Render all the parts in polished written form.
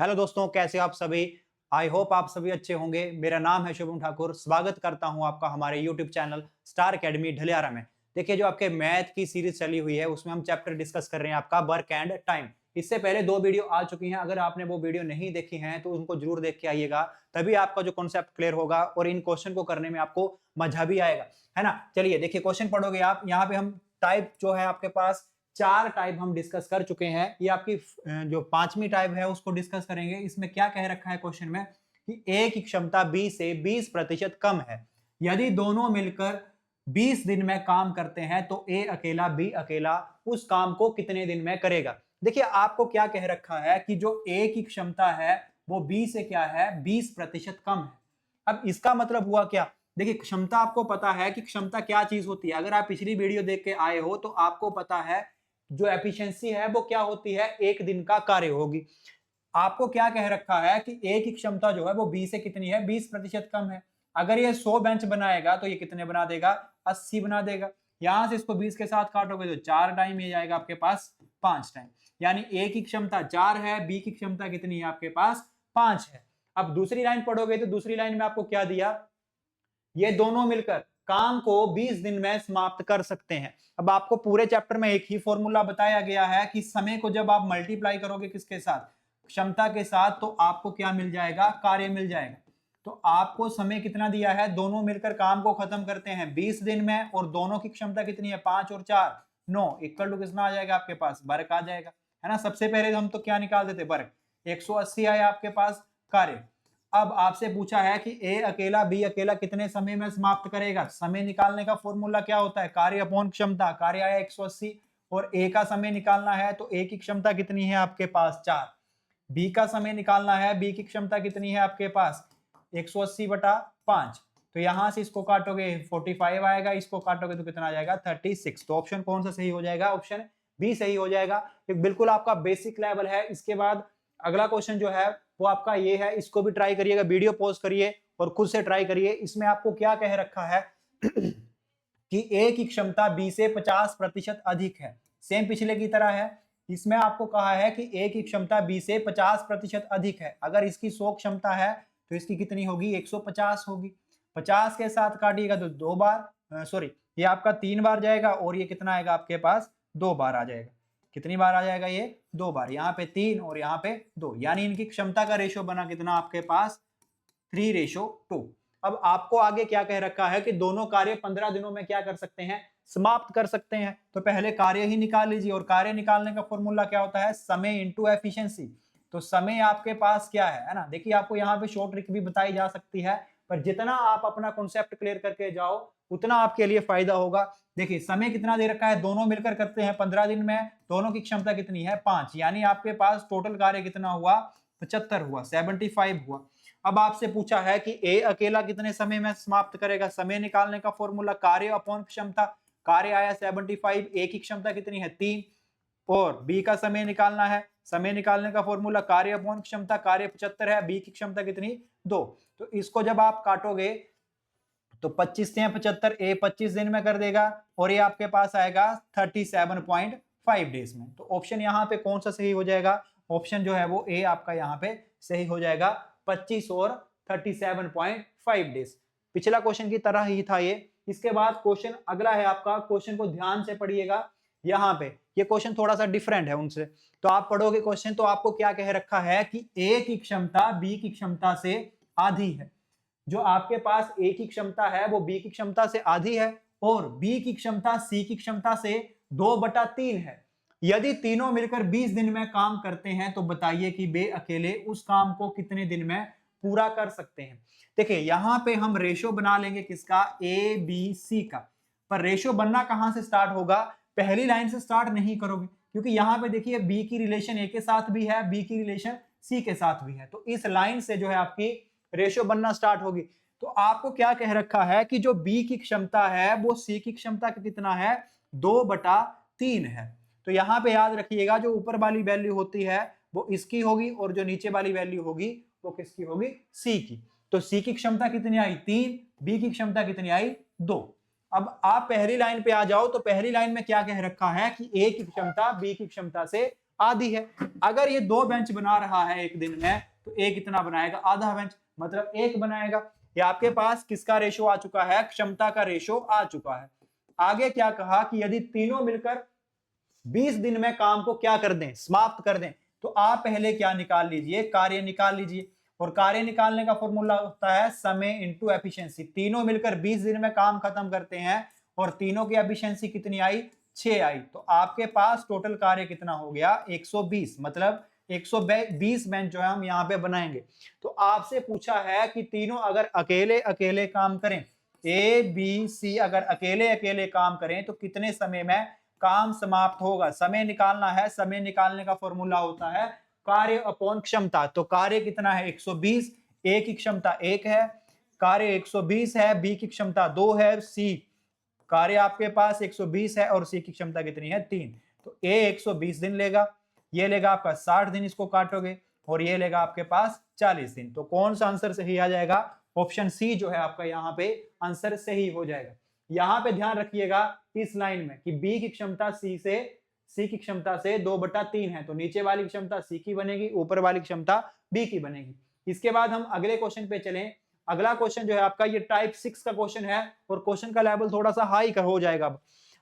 Hello दोस्तों, कैसे हो आप सभी। आई होप आप सभी अच्छे होंगे। मेरा नाम है शुभम ठाकुर। स्वागत करता हूं आपका हमारे YouTube channel Star Academy Dhaliara में। देखिए, जो आपके मैथ की सीरीज चली हुई है उसमें हम चैप्टर डिस्कस कर रहे हैं आपका वर्क एंड टाइम। इससे पहले 2 वीडियो आ चुकी हैं। अगर आपने वो वीडियो नहीं देखी हैं तो उनको जरूर देख के आइएगा, तभी आपका जो कॉन्सेप्ट क्लियर होगा और इन क्वेश्चन को करने में आपको मजा भी आएगा, है ना। चलिए देखिए, क्वेश्चन पढ़ोगे आप। यहाँ पे हम टाइप जो है आपके पास 4 टाइप हम डिस्कस कर चुके हैं। ये आपकी जो 5वीं टाइप है उसको डिस्कस करेंगे। इसमें क्या कह रखा है क्वेश्चन में कि ए की क्षमता बी से 20% कम है। यदि दोनों मिलकर 20 दिन में काम करते हैं तो ए अकेला बी अकेला उस काम को कितने दिन में करेगा। देखिए, आपको क्या कह रखा है कि जो ए की क्षमता है वो बी से क्या है, 20% कम है। अब इसका मतलब हुआ क्या। देखिए, क्षमता आपको पता है कि क्षमता क्या चीज होती है। अगर आप पिछली वीडियो देख के आए हो तो आपको पता है जो एफिशिएंसी है वो क्या होती है, एक दिन का कार्य होगी। आपको क्या कह रखा है कि ए की क्षमता जो है वो बी से कितनी है, 20% कम है। अगर ये 100 बेंच बनाएगा तो ये कितने बना देगा, 80 बना देगा। यहां से इसको 20 के साथ काटोगे तो 4 टाइम ये जाएगा आपके पास 5 टाइम। यानी ए की क्षमता 4 है, बी की क्षमता कितनी है आपके पास 5 है। अब दूसरी लाइन पढ़ोगे तो दूसरी लाइन में आपको क्या दिया, ये दोनों मिलकर काम को 20 दिन में समाप्त कर सकते हैं। अब आपको पूरे चैप्टर में एक ही फॉर्मूला बताया गया है कि समय को जब आप मल्टीप्लाई करोगे किसके साथ, क्षमता के साथ, तो आपको क्या मिल जाएगा, कार्य मिल जाएगा। तो आपको समय कितना दिया है, दोनों मिलकर काम को खत्म करते हैं 20 दिन में, और दोनों की क्षमता कितनी है, 5 और 4 9, इक्वल टू कितना आ जाएगा आपके पास, वर्क आ जाएगा, है ना। सबसे पहले हम तो क्या निकाल देते, वर्क। 180 आया आपके पास कार्य। अब आपसे पूछा है कि ए अकेला बी अकेला कितने समय में समाप्त करेगा। समय निकालने का फॉर्मूला क्या होता है, कार्य अपॉन क्षमता। कार्य आया 180 और ए का समय निकालना है तो ए की क्षमता कितनी है आपके पास 4। बी का समय निकालना है, बी की क्षमता कितनी है आपके पास 180 बटा 5। तो यहां से इसको काटोगे 45 आएगा, इसको काटोगे तो कितना आ जाएगा 36। तो ऑप्शन कौन सा सही हो जाएगा, ऑप्शन बी सही हो जाएगा। बिल्कुल आपका बेसिक लेवल है। इसके बाद अगला क्वेश्चन जो है वो आपका ये है, इसको भी ट्राई करिएगा, वीडियो पॉज करिए और खुद से ट्राई करिए। इसमें आपको क्या कह रखा है कि ए की क्षमता बी से 50% अधिक है। सेम पिछले की तरह है। इसमें आपको कहा है कि ए की क्षमता बी से 50% अधिक है। अगर इसकी 100 क्षमता है तो इसकी कितनी होगी, 150 होगी। 50 के साथ काटिएगा तो 2 बार, सॉरी, ये आपका 3 बार जाएगा और ये कितना आएगा आपके पास 2 बार आ जाएगा। कितनी बार आ जाएगा, ये 2 बार। यहाँ पे 3 और यहाँ पे 2, यानी इनकी क्षमता का रेशो बना कितना आपके पास 3:2। अब आपको आगे क्या कह रखा है कि दोनों कार्य 15 दिनों में क्या कर सकते हैं, समाप्त कर सकते हैं। तो पहले कार्य ही निकाल लीजिए, और कार्य निकालने का फॉर्मूला क्या होता है, समय इंटू एफिशिएंसी। तो समय आपके पास क्या है ना। देखिए, आपको यहाँ पे शॉर्ट ट्रिक भी बताई जा सकती है, पर जितना आप अपना कॉन्सेप्ट क्लियर करके जाओ उतना आपके लिए फायदा होगा। देखिए, समय कितना दे रखा है, दोनों मिलकर करते हैं 15 दिन में, दोनों की क्षमता कितनी है 5, यानी आपके पास टोटल कार्य कितना हुआ 75 हुआ, 75 हुआ। अब आपसे पूछा है कि ए अकेला कितने समय में समाप्त करेगा। समय निकालने का फॉर्मूला कार्य अपॉन क्षमता। कार्य आया 75, ए की क्षमता कितनी है 3, और बी का समय निकालना है। समय निकालने का फॉर्मूला कार्य अपॉन क्षमता। कार्य 75 है, बी की क्षमता कितनी 2। तो इसको जब आप काटोगे तो 25 से 75, ए 25 दिन में कर देगा और ये आपके पास आएगा 37.5 डेज में। तो ऑप्शन यहाँ पे कौन सा सही हो जाएगा, ऑप्शन जो है वो ए आपका यहाँ पे सही हो जाएगा, 25 और 37.5 डेज। पिछला क्वेश्चन की तरह ही था ये। इसके बाद क्वेश्चन अगला है आपका, क्वेश्चन को ध्यान से पढ़िएगा। यहाँ पे ये क्वेश्चन थोड़ा सा डिफरेंट है उनसे। तो आप पढ़ोगे क्वेश्चन तो आपको क्या कह रखा है कि ए की क्षमता बी की क्षमता से आधी है। जो आपके पास ए की क्षमता है वो बी की क्षमता से आधी है, और बी की क्षमता सी की क्षमता से 2/3 है। यदि तीनों मिलकर 20 दिन में काम करते हैं तो बताइए कि बे अकेले उस काम को कितने दिन में पूरा कर सकते हैं। देखिए, यहां पे हम रेशो बना लेंगे किसका, ए बी सी का। पर रेशो बनना कहां से स्टार्ट होगा, पहली लाइन से स्टार्ट नहीं करोगे, क्योंकि यहां पे देखिए बी की रिलेशन ए के साथ भी है, बी की रिलेशन सी के साथ भी है। तो इस लाइन से जो है आपकी रेशियो बनना स्टार्ट होगी। तो आपको क्या कह रखा है कि जो बी की क्षमता है वो सी की क्षमता का कितना है, 2/3 है। तो यहां पे याद रखिएगा, जो ऊपर वाली वैल्यू होती है वो इसकी होगी, और जो नीचे वाली वैल्यू होगी वो किसकी होगी, सी की। तो सी की क्षमता कितनी आई 3, बी की क्षमता कितनी आई 2। अब आप पहली लाइन पे आ जाओ, तो पहली लाइन में क्या कह रखा है कि ए की क्षमता बी की क्षमता से आधी है। अगर ये 2 बेंच बना रहा है एक दिन में तो एक कितना बनाएगा, आधा बेंच, मतलब 1 बनाएगा। ये आपके पास किसका रेशो आ चुका है, क्षमता का रेशो आ चुका है। आगे क्या कहा कि यदि तीनों मिलकर 20 दिन में काम को क्या कर दें, समाप्त कर दें, तो आप पहले क्या निकाल लीजिए, कार्य निकाल लीजिए। और कार्य निकालने का फॉर्मूला होता है समय इंटू एफिशिएंसी। तीनों मिलकर 20 दिन में काम खत्म करते हैं और तीनों की एफिशिएंसी कितनी आई, 6 आई, तो आपके पास टोटल कार्य कितना हो गया, 120। मतलब 120 बेंच जो है हम यहाँ पे बनाएंगे। तो आपसे पूछा है कि तीनों अगर अकेले अकेले काम करें, ए बी सी अगर अकेले अकेले काम करें तो कितने समय में काम समाप्त होगा। समय निकालना है, समय निकालने का फॉर्मूला होता है कार्य अपॉन क्षमता। तो कार्य कितना है, 120, ए की क्षमता 1 है, कार्य 120 है, बी की क्षमता 2 है, सी कार्य आपके पास 120 है और सी की क्षमता कितनी है, 3। तो ए 120 दिन लेगा, ये लेगा आपका 60 दिन, इसको काटोगे, और ये लेगा आपके पास 40 दिन। तो कौन सा आंसर सही आ जाएगा, ऑप्शन सी जो है आपका यहाँ पे आंसर सही हो जाएगा। यहाँ पे ध्यान रखिएगा इस लाइन में कि बी की क्षमता सी की क्षमता से 2/3 है, तो नीचे वाली क्षमता सी की बनेगी, ऊपर वाली क्षमता बी की बनेगी। इसके बाद हम अगले क्वेश्चन पे चलें। अगला क्वेश्चन जो है आपका ये टाइप 6 का क्वेश्चन है और क्वेश्चन का लेवल थोड़ा सा हाई का हो जाएगा। अब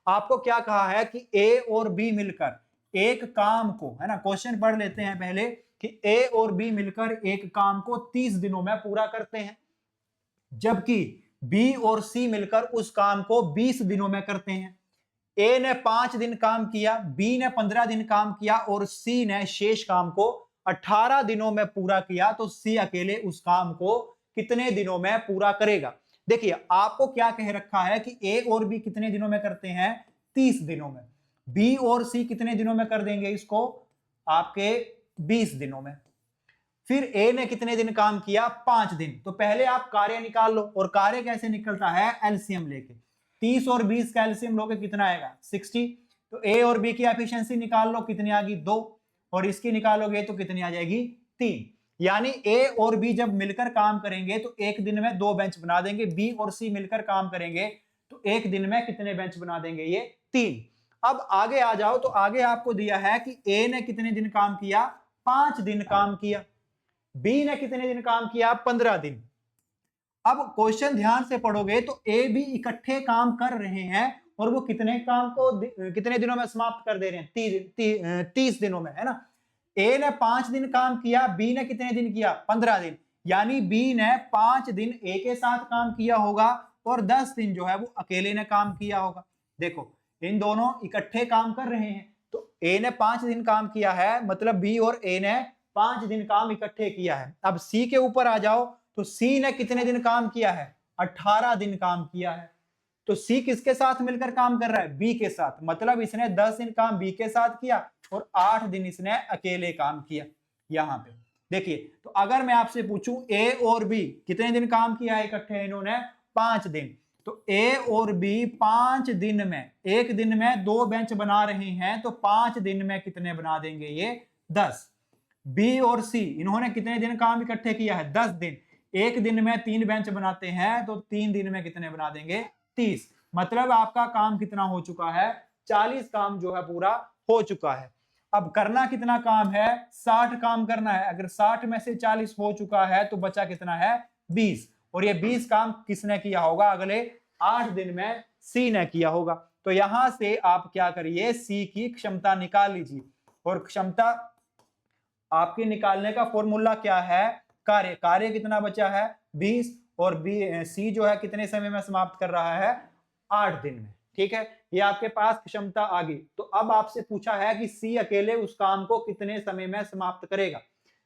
आपको क्या कहा है कि ए और बी मिलकर एक काम को, है ना, क्वेश्चन पढ़ लेते हैं पहले, कि ए और बी मिलकर एक काम को 30 दिनों में पूरा करते हैं, जबकि बी और सी मिलकर उस काम को 20 दिनों में करते हैं। ए ने 5 दिन काम किया, बी ने 15 दिन काम किया और सी ने शेष काम को 18 दिनों में पूरा किया, तो सी अकेले उस काम को कितने दिनों में पूरा करेगा। देखिए आपको क्या कह रखा है कि ए और बी कितने दिनों में करते हैं, 30 दिनों में। बी और सी कितने दिनों में कर देंगे इसको, आपके 20 दिनों में। फिर ए ने कितने दिन काम किया, 5 दिन। तो पहले आप कार्य निकाल लो, और कार्य कैसे निकलता है, एलसीएम लेके। 30 और 20 का एलसीएम लोगे कितना आएगा, 60। तो ए और बी की एफिशिएंसी निकाल लो, कितनी आ गई, 2, और इसकी निकालोगे तो कितनी आ जाएगी, 3। यानी ए और बी जब मिलकर काम करेंगे तो एक दिन में 2 बेंच बना देंगे। बी और सी मिलकर काम करेंगे तो एक दिन में कितने बेंच बना देंगे, ये 3। अब आगे आ जाओ, तो आगे आपको दिया है कि ए ने कितने दिन काम किया, 5 दिन काम किया, बी ने कितने दिन काम किया, 15 दिन। अब क्वेश्चन ध्यान से पढ़ोगे तो ए बी इकट्ठे काम कर रहे हैं और वो कितने काम को कितने दिनों में समाप्त कर दे रहे हैं, 30 दिनों में, है ना। ए ने 5 दिन काम किया, बी ने कितने दिन किया, 15 दिन। यानी बी ने 5 दिन ए के साथ काम किया होगा और 10 दिन जो है वो अकेले ने काम किया होगा। देखो इन दोनों इकट्ठे काम कर रहे हैं, तो ए ने 5 दिन काम किया है, मतलब बी और ए ने 5 दिन काम इकट्ठे किया है। अब सी के ऊपर आ जाओ, तो सी ने कितने दिन काम किया है, 18 दिन काम किया है। तो सी किसके साथ मिलकर काम कर रहा है, बी के साथ, मतलब इसने 10 दिन काम बी के साथ किया और 8 दिन इसने अकेले काम किया। यहां पे देखिए, तो अगर मैं आपसे पूछूं ए और बी कितने दिन काम किया है इकट्ठे, इन्होंने 5 दिन। तो ए और बी 5 दिन में, एक दिन में 2 बेंच बना रहे हैं, तो 5 दिन में कितने बना देंगे, ये 10। बी और सी इन्होंने कितने दिन काम इकट्ठे किया है, 10 दिन। एक दिन में 3 बेंच बनाते हैं, तो 3 दिन में कितने बना देंगे, 30। मतलब आपका काम कितना हो चुका है, 40 काम जो है पूरा हो चुका है। अब करना कितना काम है, 60 काम करना है। अगर 60 में से 40 हो चुका है तो बचा कितना है, 20। और ये 20 काम किसने किया होगा, अगले 8 दिन में सी ने किया होगा। तो यहां से आप क्या करिए, सी की क्षमता निकाल लीजिए। और क्षमता आपके निकालने का फॉर्मूला क्या है, कार्य। कार्य कितना बचा है, 20, और बी सी जो है कितने समय में समाप्त कर रहा है, 8 दिन में। ठीक है, ये आपके पास क्षमता आ गई। तो अब आपसे पूछा है कि सी अकेले उस काम को कितने समय में समाप्त करेगा।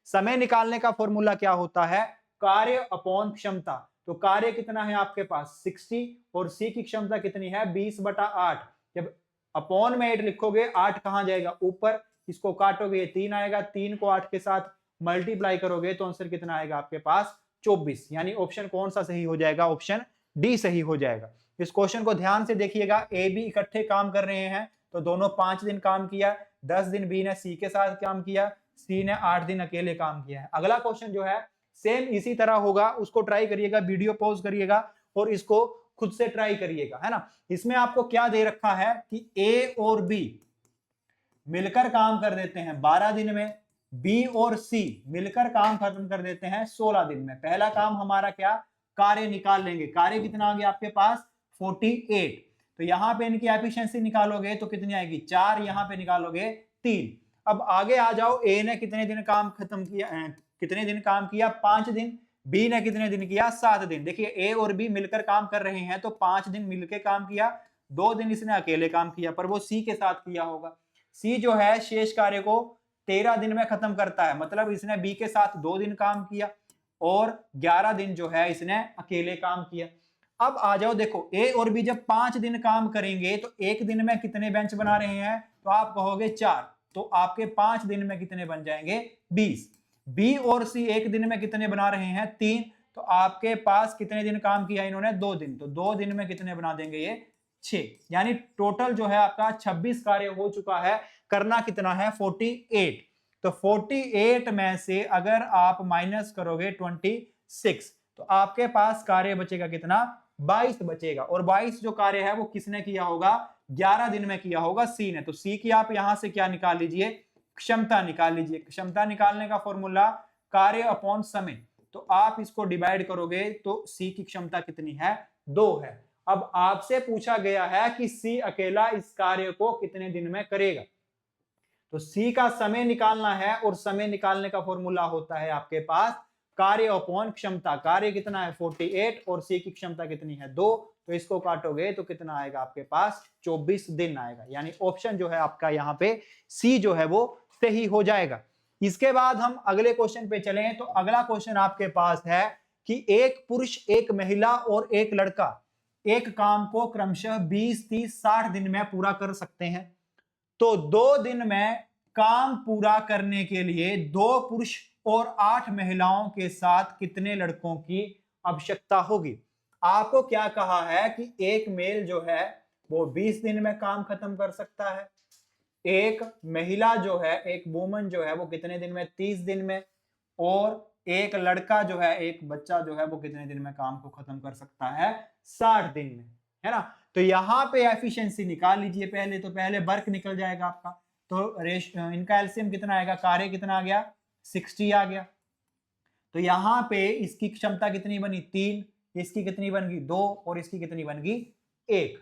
समय निकालने का फॉर्मूला क्या होता है, कार्य अपॉन क्षमता। तो कार्य कितना है आपके पास, 60, और सी की क्षमता कितनी है, 20/8। जब अपॉन में 8 लिखोगे, 8 कहां जाएगा, ऊपर, इसको काटोगे ये 3 आएगा, 3 को 8 के साथ मल्टीप्लाई करोगे तो आंसर कितना आएगा आपके पास, 24। यानी ऑप्शन कौन सा सही हो जाएगा, ऑप्शन डी सही हो जाएगा। इस क्वेश्चन को ध्यान से देखिएगा, ए बी इकट्ठे काम कर रहे हैं, तो दोनों 5 दिन काम किया, 10 दिन बी ने सी के साथ काम किया, सी ने 8 दिन अकेले काम किया है। अगला क्वेश्चन जो है सेम इसी तरह होगा, उसको ट्राई करिएगा, वीडियो पॉज करिएगा और इसको खुद से ट्राई करिएगा, है ना। इसमें आपको क्या दे रखा है कि ए और बी मिलकर काम कर देते हैं 12 दिन में, बी और सी मिलकर काम खत्म कर देते हैं 16 दिन में। पहला काम हमारा क्या, कार्य निकाल लेंगे। कार्य कितना आ गया आपके पास 48। तो यहां पे इनकी एफिशिएंसी निकालोगे तो कितनी आएगी 4, यहां पे निकालोगे 3। अब आगे आ जाओ, ए ने कितने दिन काम खत्म किया, कितने दिन काम किया 5 दिन, बी ने कितने दिन किया 7 दिन। देखिए ए और बी मिलकर काम कर रहे हैं तो 5 दिन मिलकर काम किया, 2 दिन इसने अकेले काम किया, पर वो सी के साथ किया होगा। सी जो है शेष कार्य को 13 दिन में खत्म करता है, मतलब इसने बी के साथ 2 दिन काम किया और 11 दिन जो है इसने अकेले काम किया। अब आ जाओ, देखो ए और बी जब 5 दिन काम करेंगे तो एक दिन में कितने बेंच बना रहे हैं, तो आप कहोगे 4, तो आपके 5 दिन में कितने बन जाएंगे 20। बी और सी एक दिन में कितने बना रहे हैं 3, तो आपके पास कितने दिन काम किया इन्होंने 2 दिन, तो 2 दिन में कितने बना देंगे ये 6। यानी टोटल जो है आपका 26 कार्य हो चुका है, करना कितना है 48। तो 48 में से अगर आप माइनस करोगे 26 तो आपके पास कार्य बचेगा कितना 22 बचेगा। और 22 जो कार्य है वो किसने किया होगा 11 दिन में किया होगा सी ने। तो सी की आप यहां से क्या निकाल लीजिए, क्षमता निकाल लीजिए। क्षमता निकालने का फॉर्मूला कार्य अपॉन समय, तो आप इसको डिवाइड करोगे तो सी की क्षमता कितनी है 2 है। अब आपसे पूछा गया है कि सी अकेला इस कार्य को कितने दिन में करेगा, तो सी का समय निकालना है और समय निकालने का फॉर्मूला होता है आपके पास कार्य अपॉन क्षमता। कार्य कितना है 48 और सी की क्षमता कितनी है 2, तो इसको काटोगे तो कितना आएगा आपके पास 24 दिन आएगा। यानी ऑप्शन जो है आपका यहाँ पे सी जो है वो सही हो जाएगा। इसके बाद हम अगले क्वेश्चन पे चलें, तो अगला क्वेश्चन आपके पास है कि एक पुरुष, एक महिला और एक लड़का एक काम को क्रमशः 20, 30, 60 दिन में पूरा कर सकते हैं। तो 2 दिन में काम पूरा करने के लिए 2 पुरुष और 8 महिलाओं के साथ कितने लड़कों की आवश्यकता होगी। आपको क्या कहा है कि एक मेल जो है वो 20 दिन में काम खत्म कर सकता है, एक महिला जो है, एक वुमन जो है वो कितने दिन में 30 दिन में, और एक लड़का जो है, एक बच्चा जो है वो कितने दिन में काम को खत्म कर सकता है 60 दिन में, है ना। तो यहां पे एफिशिएंसी निकाल लीजिए पहले, तो पहले वर्क निकल जाएगा आपका, तो इनका एलसीएम कितना आएगा, कार्य कितना आ गया 60 आ गया। तो यहां पे इसकी क्षमता कितनी बनी 3, इसकी कितनी बन गई 2 और इसकी कितनी बन गई 1।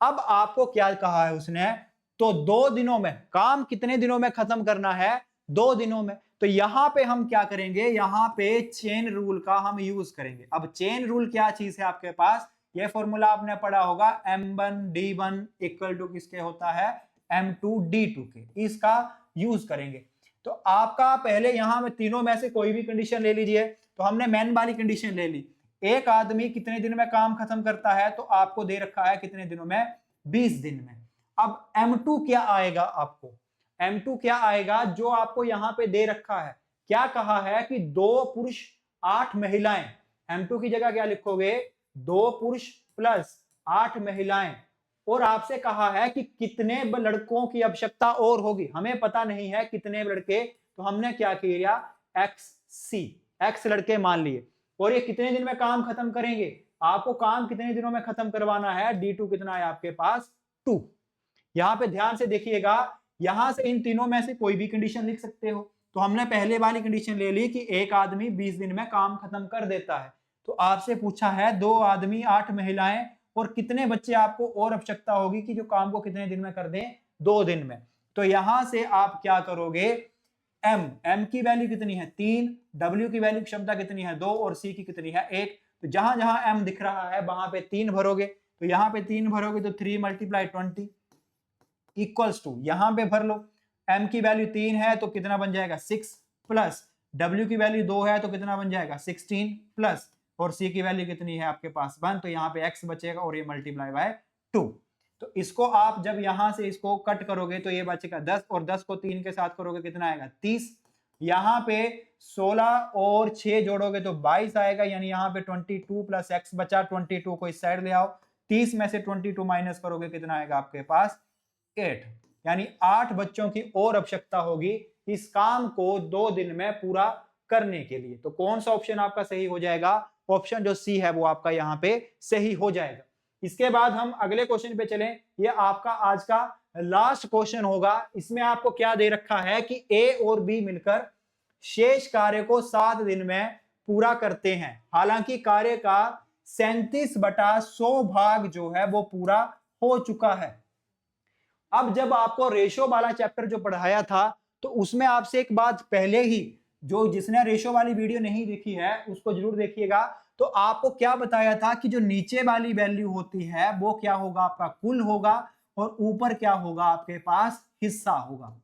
अब आपको क्या कहा है उसने, तो 2 दिनों में काम कितने दिनों में खत्म करना है 2 दिनों में। तो यहां पे हम क्या करेंगे, यहां पे चेन रूल का हम यूज करेंगे। अब चेन रूल क्या चीज है आपके पास, ये फॉर्मूला आपने पढ़ा होगा m1 d1 इक्वल टू किसके होता है m2 d2 के, इसका यूज करेंगे। तो आपका पहले यहां में तीनों में से कोई भी कंडीशन ले लीजिए। तो हमने मेन वाली कंडीशन ले ली, एक आदमी कितने दिन में काम खत्म करता है, तो आपको दे रखा है कितने दिनों में 20 दिन में। अब m2 क्या आएगा, आपको m2 क्या आएगा जो आपको यहां पे दे रखा है, क्या कहा है कि 2 पुरुष 8 महिलाएं। m2 की जगह क्या लिखोगे 2 पुरुष प्लस 8 महिलाएं, और आपसे कहा है कि कितने लड़कों की आवश्यकता और होगी, हमें पता नहीं है कितने लड़के, तो हमने क्या किया x लड़के मान लिए। और ये कितने दिन में काम खत्म करेंगे, आपको काम कितने दिनों में खत्म करवाना है, d2 कितना है आपके पास 2। यहां पे ध्यान से देखिएगा, यहां से इन तीनों में से कोई भी कंडीशन लिख सकते हो। तो हमने पहले वाली कंडीशन ले ली कि एक आदमी 20 दिन में काम खत्म कर देता है। तो आपसे पूछा है 2 आदमी 8 महिलाएं और कितने बच्चे आपको और आवश्यकता होगी कि जो काम को कितने दिन में कर दें 2 दिन में। तो यहां से आप क्या करोगे, m की वैल्यू कितनी है 3, w की वैल्यू क्षमता कितनी है 2 और c की कितनी है 1। तो जहां जहां m दिख रहा है वहां पे 3 भरोगे, तो यहां पे 3 भरोगे तो 3 × 20 इक्वल्स टू, यहां पे भर लो m की वैल्यू 3 है तो कितना बन जाएगा 6, प्लस w की वैल्यू 2 है तो कितना बन जाएगा 16, प्लस और c की वैल्यू कितनी है आपके पास 1, तो यहाँ पे x बचेगा और ये मल्टीप्लाई बाय 2। तो इसको आप जब यहां से इसको कट करोगे तो ये बचेगा 10, और 10 को 3 के साथ करोगे कितना आएगा 30। यहाँ पे 16 और 6 जोड़ोगे तो 22 आएगा, यानी यहाँ पे 22 प्लस x बचा, 22 को इस साइड ले आओ, 30 में से 22 माइनस करोगे कितना आएगा आपके पास 8। यानी 8 बच्चों की और आवश्यकता होगी इस काम को 2 दिन में पूरा करने के लिए। तो कौन सा ऑप्शन आपका सही हो जाएगा, ऑप्शन जो सी है वो आपका यहाँ पे सही हो जाएगा। इसके बाद हम अगले क्वेश्चन पे चलें। ये आपका आज का लास्ट क्वेश्चन होगा। इसमें आपको क्या दे रखा है कि ए और बी मिलकर शेष कार्य को 7 दिन में पूरा करते हैं। हालांकि कार्य का 37/100 भाग जो है वो पूरा हो चुका है। अब जब आपको रेशो वाला चैप्टर जो पढ़ाया था तो उसमें आपसे एक बात पहले ही, जो जिसने रेशो वाली वीडियो नहीं देखी है उसको जरूर देखिएगा, तो आपको क्या बताया था कि जो नीचे वाली वैल्यू होती है वो क्या होगा, आपका कुल होगा, और ऊपर क्या होगा, आपके पास हिस्सा होगा।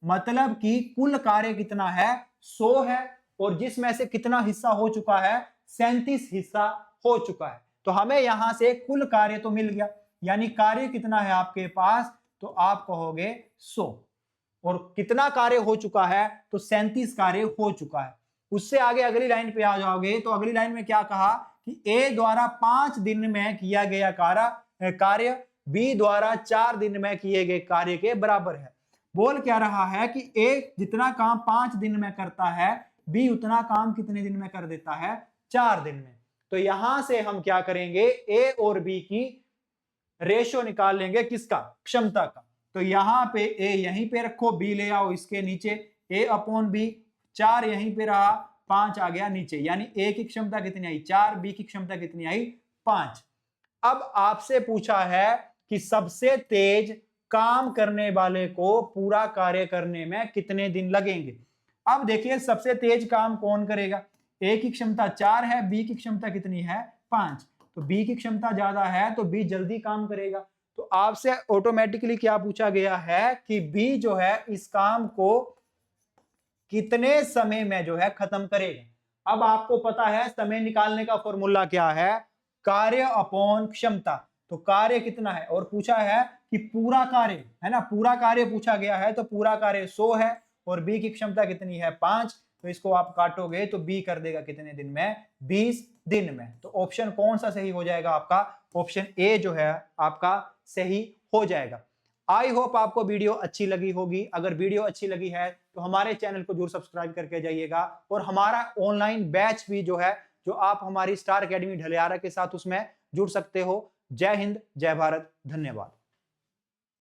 मतलब कि कुल कार्य कितना है, 100 है, और जिसमें से कितना हिस्सा हो चुका है, 37 हिस्सा हो चुका है। तो हमें यहां से कुल कार्य तो मिल गया, यानी कार्य कितना है आपके पास, तो आप कहोगे 100। और कितना कार्य हो चुका है, तो 37 कार्य हो चुका है। उससे आगे अगली लाइन पे आ जाओगे तो अगली लाइन में क्या कहा कि ए द्वारा 5 दिन में किया गया कार्य बी द्वारा 4 दिन में किए गए कार्य के बराबर है। बोल क्या रहा है कि ए जितना काम 5 दिन में करता है, बी उतना काम कितने दिन में कर देता है, 4 दिन में। तो यहां से हम क्या करेंगे, ए और बी की रेशो निकाल लेंगे, किसका, क्षमता का। तो यहां पे ए यहीं पे रखो, बी ले आओ इसके नीचे, ए अपॉन बी, 4 यहीं पे रहा, 5 आ गया नीचे, यानी ए की क्षमता कितनी आई, 4, बी की क्षमता कितनी आई, 5। अब आपसे पूछा है कि सबसे तेज काम करने वाले को पूरा कार्य करने में कितने दिन लगेंगे। अब देखिए सबसे तेज काम कौन करेगा, ए की क्षमता 4 है, बी की क्षमता कितनी है, 5। तो बी की क्षमता ज्यादा है तो बी जल्दी काम करेगा। तो आपसे ऑटोमेटिकली क्या पूछा गया है कि बी जो है इस काम को कितने समय में जो है खत्म करेगा। अब आपको पता है समय निकालने का फॉर्मूला क्या है, कार्य अपॉन क्षमता। तो कार्य कितना है, और पूछा है कि पूरा कार्य है ना, पूरा कार्य पूछा गया है, तो पूरा कार्य 100 है, और बी की क्षमता कितनी है, 5। तो इसको आप काटोगे तो बी कर देगा कितने दिन में, 20 दिन में। तो ऑप्शन कौन सा सही हो जाएगा आपका, ऑप्शन ए जो है आपका सही हो जाएगा। आई होप आपको वीडियो अच्छी लगी होगी। अगर वीडियो अच्छी लगी है तो हमारे चैनल को जरूर सब्सक्राइब करके जाइएगा, और हमारा ऑनलाइन बैच भी जो है, जो आप हमारी स्टार एकेडमी ढलियारा के साथ उसमें जुड़ सकते हो। जय हिंद, जय भारत, धन्यवाद।